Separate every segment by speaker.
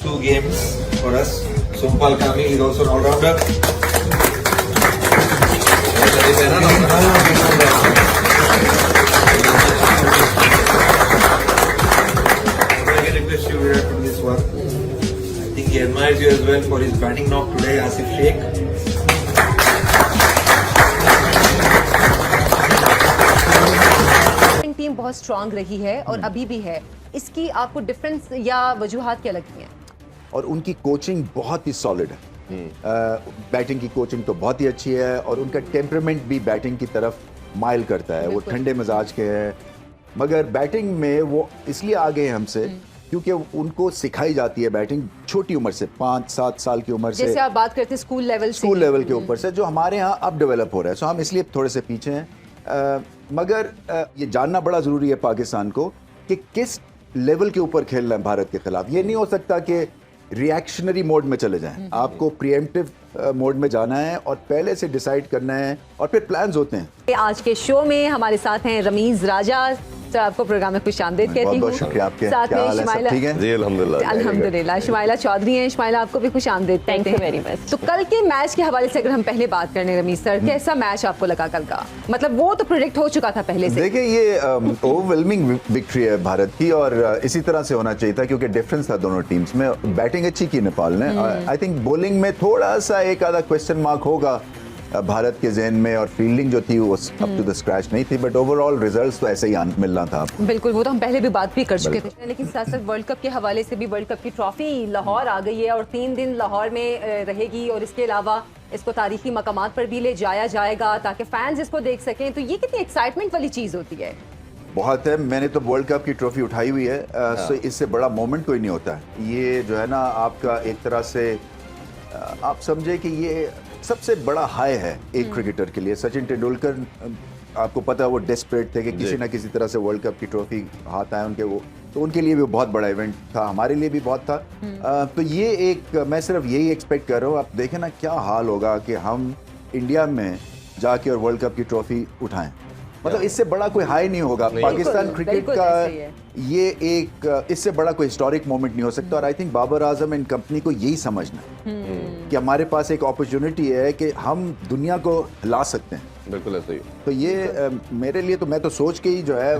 Speaker 1: 2 games for us. Sumpal Kami is also an all-rounder. I request you Virat from this one. I think he admires you as well for his batting knock today, Asif Sheikh.
Speaker 2: Team बहुत strong रही है और अभी भी है, इसकी आपको difference या वजूहात क्या लगती हैं?
Speaker 3: और उनकी कोचिंग बहुत ही सॉलिड है। बैटिंग की कोचिंग तो बहुत ही अच्छी है और उनका टेम्परामेंट भी बैटिंग की तरफ माइल करता है। वो ठंडे मिजाज के हैं, मगर बैटिंग में वो इसलिए आगे हैं हमसे क्योंकि उनको सिखाई जाती है बैटिंग छोटी उम्र से, 5-7 साल की उम्र से।
Speaker 2: जैसे आप बात करते हैं स्कूल लेवल
Speaker 3: के ऊपर से, जो हमारे यहाँ अब डेवलप हो रहा है। सो हम इसलिए थोड़े से पीछे हैं, मगर ये जानना बड़ा ज़रूरी है पाकिस्तान को कि किस लेवल के ऊपर खेलना है भारत के खिलाफ। ये नहीं हो सकता कि रिएक्शनरी मोड में चले जाएं। आपको प्रिएम्प्टिव मोड में जाना है और पहले से डिसाइड करना है और फिर प्लान्स होते हैं।
Speaker 2: आज के शो में हमारे साथ हैं रमीज राजा सर, आपको प्रोग्राम में खुश आमदीद कहती हूँ।
Speaker 3: बहुत शुक्रिया आपके।
Speaker 2: साथ में शुमाइला,
Speaker 3: ठीक है
Speaker 4: जी,
Speaker 2: अल्हम्दुलिल्लाह। शुमाइला चौधरी हैं। शुमाइला, आपको भी खुश आमदीद कहते हैं। Very much. तो कल के मैच के हवाले से अगर हम पहले बात करने रमीज सर, कैसा मैच आपको लगा कल का? मतलब वो तो प्रेडिक्ट हो चुका था पहले से।
Speaker 3: देखिए, ये ओवरवेलमिंग विक्ट्री है भारत की और इसी तरह से होना चाहिए था क्योंकि डिफरेंस था दोनों टीम्स में। बैटिंग अच्छी की नेपाल ने। आई थिंक बॉलिंग में थोड़ा सा एक आधा क्वेश्चन मार्क होगा भारत के ज़हन में, और फील्डिंग जो थी वो अप टू द स्क्रैच नहीं थी, बट ओवरऑल रिजल्ट्स तो ऐसे ही मिलना था।
Speaker 2: बिल्कुल, वो तो हम पहले भी बात भी कर चुके थे। लेकिन साथ साथ वर्ल्ड कप के हवाले से भी, वर्ल्ड कप की ट्रॉफी लाहौर आ गई है और 3 दिन लाहौर में रहेगी और इसके अलावा इसको तारीखी मकामात पर भी ले जाया जाएगा ताकि फैंस इसको देख सकें। तो ये कितनी एक्साइटमेंट वाली चीज़ होती है।
Speaker 3: बहुत है। मैंने तो वर्ल्ड कप की ट्रॉफी उठाई हुई है, सो इससे बड़ा मोमेंट कोई नहीं होता। ये जो है ना, आपका एक तरह से आप समझे कि ये सबसे बड़ा हाई है एक क्रिकेटर के लिए। सचिन तेंदुलकर, आपको पता है, वो डेस्परेट थे कि किसी ना किसी तरह से वर्ल्ड कप की ट्रॉफी हाथ आए उनके, वो तो उनके लिए भी बहुत बड़ा इवेंट था, हमारे लिए भी बहुत था। तो ये एक, मैं सिर्फ यही एक्सपेक्ट कर रहा हूँ। आप देखें ना क्या हाल होगा कि हम इंडिया में जाके और वर्ल्ड कप की ट्रॉफी उठाएं। मतलब इससे बड़ा कोई हाई नहीं होगा पाकिस्तान क्रिकेट का। ये एक, इससे बड़ा कोई हिस्टोरिक मोमेंट नहीं हो सकता। और I think Babar Azam and company को यही समझना है कि हमारे पास एक अपॉर्चुनिटी है कि हम दुनिया को हिला सकते हैं।
Speaker 4: बिल्कुल ऐसा ही।
Speaker 3: तो ये मेरे लिए तो, मैं तो सोच के ही जो है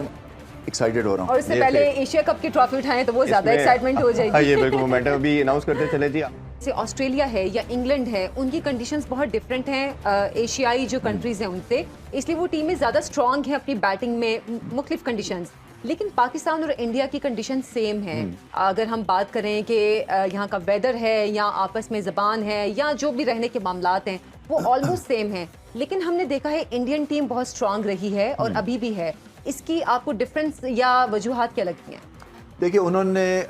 Speaker 3: एक्साइटेड हो रहा हूँ।
Speaker 2: और इससे पहले एशिया कप की ट्रॉफी उठाएं तो वो ज्यादा एक्साइटमेंट हो जाएगी।
Speaker 4: ये बिल्कुल मोमेंटम अभी अनाउंस करते चले जी।
Speaker 2: जैसे ऑस्ट्रेलिया है या इंग्लैंड है, उनकी कंडीशंस बहुत डिफरेंट हैं एशियाई जो कंट्रीज हैं उनसे, इसलिए वो टीमें ज़्यादा स्ट्रॉन्ग हैं अपनी बैटिंग में मुख्तलिफ कंडीशंस। लेकिन पाकिस्तान और इंडिया की कंडीशन सेम है। अगर हम बात करें कि यहाँ का वेदर है या आपस में ज़बान है या जो भी रहने के मामलात हैं, वो ऑलमोस्ट सेम है। लेकिन हमने देखा है इंडियन टीम बहुत स्ट्रॉन्ग रही है और अभी भी है, इसकी आपको डिफरेंस या वजूहात क्या लगती हैं?
Speaker 3: देखिए, उन्होंने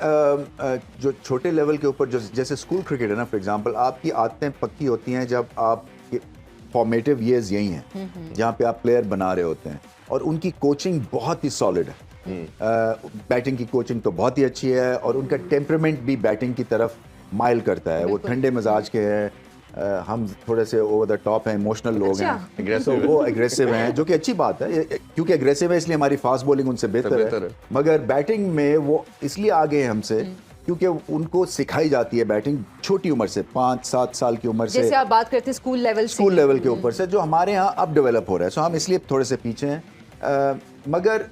Speaker 3: जो छोटे लेवल के ऊपर, जो जैसे स्कूल क्रिकेट है ना, फॉर एग्जांपल, आपकी आदतें पक्की होती हैं जब आप, फॉर्मेटिव ईयर्स यही हैं जहाँ पे आप प्लेयर बना रहे होते हैं, और उनकी कोचिंग बहुत ही सॉलिड है। बैटिंग की कोचिंग तो बहुत ही अच्छी है और उनका टेम्परामेंट भी बैटिंग की तरफ माइल करता है। वो ठंडे मिजाज के हैं, हम थोड़े से ओवर द टॉप हैं, इमोशनल लोग हैं, तो वो एग्रेसिव हैं, जो कि अच्छी बात है क्योंकि एग्रेसिव है इसलिए हमारी फास्ट बॉलिंग उनसे बेहतर है। मगर बैटिंग में वो इसलिए आगे हैं हमसे क्योंकि उनको सिखाई जाती है बैटिंग छोटी उम्र से, 5-7 साल की उम्र से।
Speaker 2: जैसे आप बात करते हैं स्कूल लेवल
Speaker 3: के ऊपर से, जो हमारे यहाँ अब डेवलप हो रहा है। सो हम इसलिए थोड़े से पीछे हैं, मगर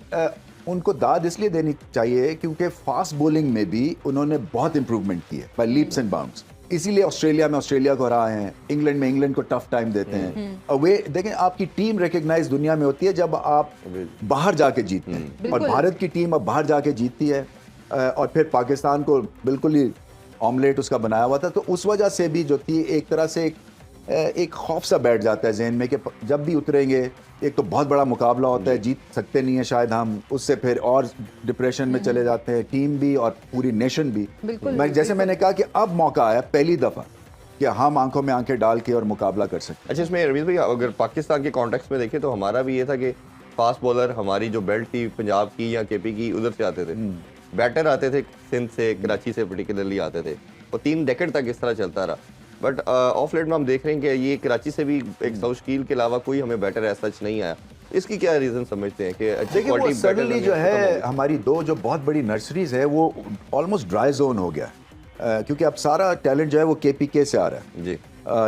Speaker 3: उनको दाद इसलिए देनी चाहिए क्योंकि फास्ट बॉलिंग में भी उन्होंने बहुत इंप्रूवमेंट की है बाय लीप्स एंड बाउंड्स। इसीलिए ऑस्ट्रेलिया में ऑस्ट्रेलिया को हरा हैं, इंग्लैंड में इंग्लैंड को टफ टाइम देते हैं। अवे देखें, आपकी टीम रिकग्नाइज दुनिया में होती है जब आप बाहर जाके जीतते हैं, और भारत की टीम अब बाहर जाके जीतती है और फिर पाकिस्तान को बिल्कुल ही ऑमलेट उसका बनाया हुआ था। तो उस वजह से भी जो थी, एक तरह से एक खौफ सा बैठ जाता है जहन में कि जब भी उतरेंगे, एक तो बहुत बड़ा मुकाबला होता है, जीत सकते नहीं है शायद हम, उससे फिर और डिप्रेशन में चले जाते हैं, टीम भी और पूरी नेशन भी। जैसे मैंने कहा कि अब मौका आया पहली दफ़ा कि हम आंखों में आंखें डाल के और मुकाबला कर सकते हैं।
Speaker 4: अच्छा, इसमें रमीज भाई, अगर पाकिस्तान के कॉन्टेक्स्ट में देखें तो हमारा भी ये था कि फास्ट बॉलर हमारी जो बेल्ट थी पंजाब की या केपी की, उधर से आते थे। बैटर आते थे सिंध से, कराची से पर्टिकुलरली आते थे, और 3 डेकेड तक इस तरह चलता रहा। बट ऑफ लेट में हम देख रहे हैं कि ये कराची से भी एक सौशकील के अलावा कोई हमें बैटर ऐसा सच नहीं आया। इसकी क्या रीजन समझते हैं कि अच्छी क्वालिटी
Speaker 3: सडनली जो है हमारी 2 जो बहुत बड़ी नर्सरीज है वो ऑलमोस्ट ड्राई जोन हो गया। क्योंकि अब सारा टैलेंट जो है वो केपीके से आ रहा है
Speaker 4: जी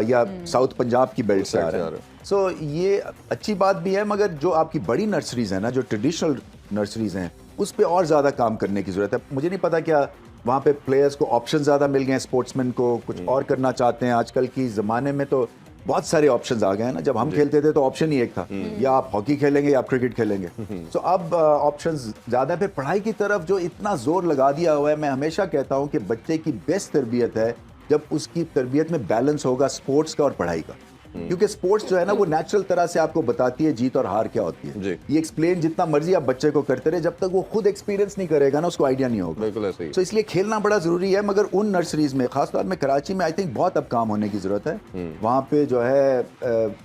Speaker 3: या साउथ पंजाब की बेल्ट से आ
Speaker 4: से
Speaker 3: रहा
Speaker 4: आ
Speaker 3: है।
Speaker 4: रहा
Speaker 3: सो ये अच्छी बात भी है, मगर जो आपकी बड़ी नर्सरीज हैं ना, जो ट्रेडिशनल नर्सरीज हैं, उस पर और ज़्यादा काम करने की ज़रूरत है। मुझे नहीं पता क्या वहाँ पे प्लेयर्स को ऑप्शन ज़्यादा मिल गए हैं, स्पोर्ट्समैन को कुछ और करना चाहते हैं। आजकल की ज़माने में तो बहुत सारे ऑप्शंस आ गए हैं ना। जब हम खेलते थे तो ऑप्शन ही एक था, या आप हॉकी खेलेंगे या आप क्रिकेट खेलेंगे। तो अब ऑप्शंस ज़्यादा है। फिर पढ़ाई की तरफ जो इतना जोर लगा दिया हुआ है, मैं हमेशा कहता हूँ कि बच्चे की बेस्ट तरबियत है जब उसकी तरबियत में बैलेंस होगा स्पोर्ट्स का और पढ़ाई का। क्योंकि स्पोर्ट्स जो है ना वो नेचुरल तरह से आपको बताती है जीत और हार क्या होती है।
Speaker 4: जी।
Speaker 3: ये एक्सप्लेन जितना मर्जी आप बच्चे को करते रहे, जब तक वो खुद एक्सपीरियंस नहीं करेगा ना उसको आइडिया नहीं होगा।
Speaker 4: बिल्कुल ऐसे ही।
Speaker 3: तो इसलिए खेलना बड़ा जरूरी है। मगर उन नर्सरीज में, खासतौर में कराची में, आई थिंक बहुत अब काम होने की जरूरत है। वहाँ पे जो है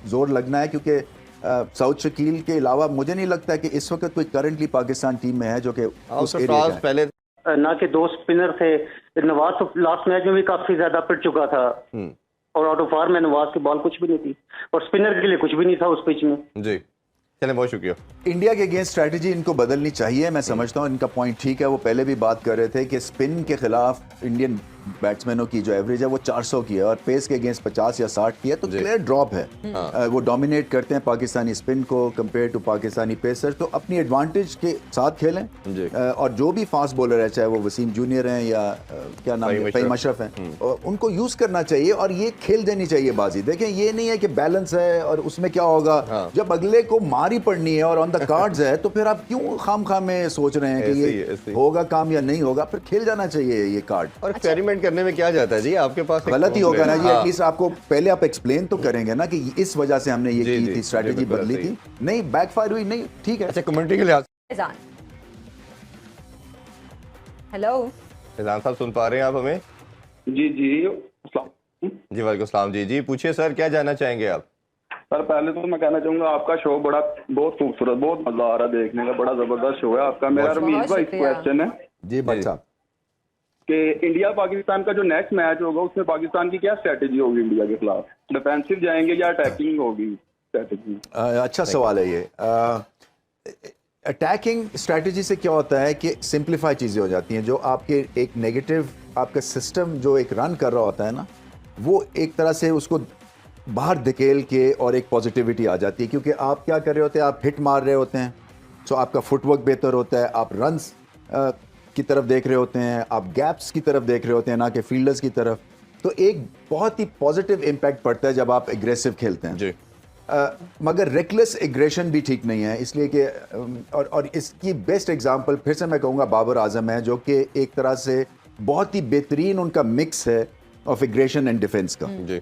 Speaker 3: जोर लगना है, क्योंकि साउथ शकील के अलावा मुझे नहीं लगता कि इस वक्त कोई करंटली पाकिस्तान टीम में है जो कि उस एरिया का है।
Speaker 4: पहले
Speaker 5: ना के 2 स्पिनर थे। नवाज तो लास्ट मैच में भी काफी ज्यादा पिट चुका था, और आउट ऑफ आवर में नवाज की बॉल कुछ भी नहीं थी, और स्पिनर के लिए कुछ भी नहीं था उस पिच में।
Speaker 4: जी चलें, बहुत शुक्रिया।
Speaker 3: इंडिया के अगेंस्ट स्ट्रैटेजी इनको बदलनी चाहिए। मैं समझता हूँ इनका पॉइंट ठीक है। वो पहले भी बात कर रहे थे कि स्पिन के खिलाफ इंडियन बैट्समैनों की जो एवरेज है वो 400 की है, और पेस के अगेंस्ट 50 या 60 की है, तो क्लियर ड्रॉप है। वो डोमिनेट करते हैं पाकिस्तानी स्पिन को कंपेयर टू पाकिस्तानी पेसर। तो अपनी एडवांटेज के साथ खेलें।
Speaker 4: जी।
Speaker 3: और जो भी फास्ट बॉलर है, चाहे वो वसीम जूनियर हैं या क्या नाम है, फ़हीम अशरफ हैं, उनको यूज करना चाहिए और ये खेल देनी चाहिए बाजी। देखें, ये नहीं है कि बैलेंस है और उसमें क्या होगा। जब अगले को मारी पड़नी है और ऑन द कार्ड्स है, तो फिर आप क्यों खामखा में सोच रहे हैं कि ये होगा काम या नहीं होगा। फिर खेल जाना चाहिए ये कार्ड।
Speaker 4: और एक्सपेरिमेंट करने में क्या जाता है जी, आपके पास
Speaker 3: गलत ही होगा ना जी। एटलीस्ट आपको पहले आप एक्सप्लेन तो करेंगे ना कि इस वजह से हमने ये की थी, स्ट्रैटेजी बदली थी, नहीं बैकफायर हुई, नहीं ठीक है।
Speaker 4: अच्छा, कमेंट्री के लिहाज
Speaker 2: फैजान, हेलो
Speaker 4: फैजान साहब सुन पा रहे हैं आप हमें?
Speaker 6: जी जी अस्सलाम।
Speaker 4: जी वालेकुम सलाम। जी जी पूछिए सर, क्या जानना चाहेंगे आप?
Speaker 6: सर पहले तो मैं कहना चाहूंगा आपका शो बहुत खूबसूरत, बहुत मजा आ रहा है देखने का, बड़ा जबरदस्त शो है आपका। मेरा रमीज भाई क्वेश्चन है
Speaker 3: जी बच्चा,
Speaker 6: कि इंडिया पाकिस्तान का जो नेक्स्ट मैच होगा उसमें पाकिस्तान की क्या स्ट्रेटेजी होगी इंडिया के खिलाफ? डिफेंसिव जाएंगे या अटैकिंग होगी स्ट्रेटेजी?
Speaker 3: अच्छा सवाल है ये। अटैकिंग स्ट्रैटेजी से क्या होता है कि सिंप्लीफाई चीज़ें हो जाती हैं। जो आपके एक नेगेटिव आपका सिस्टम जो एक रन कर रहा होता है ना, वो एक तरह से उसको बाहर धकेल के और एक पॉजिटिविटी आ जाती है। क्योंकि आप क्या कर रहे होते हैं, आप हिट मार रहे होते हैं, सो आपका फुटवर्क बेहतर होता है, आप रन्स की तरफ देख रहे होते हैं, आप गैप्स की तरफ देख रहे होते हैं, ना कि फील्डर्स की तरफ। तो एक बहुत ही पॉजिटिव इम्पैक्ट पड़ता है जब आप एग्रेसिव खेलते हैं।
Speaker 4: जी।
Speaker 3: मगर रेकलेस एग्रेशन भी ठीक नहीं है, इसलिए कि और इसकी बेस्ट एग्जांपल फिर से मैं कहूँगा बाबर आजम है, जो कि एक तरह से बहुत ही बेहतरीन उनका मिक्स है ऑफ एग्रेशन एंड डिफेंस का।
Speaker 4: जी।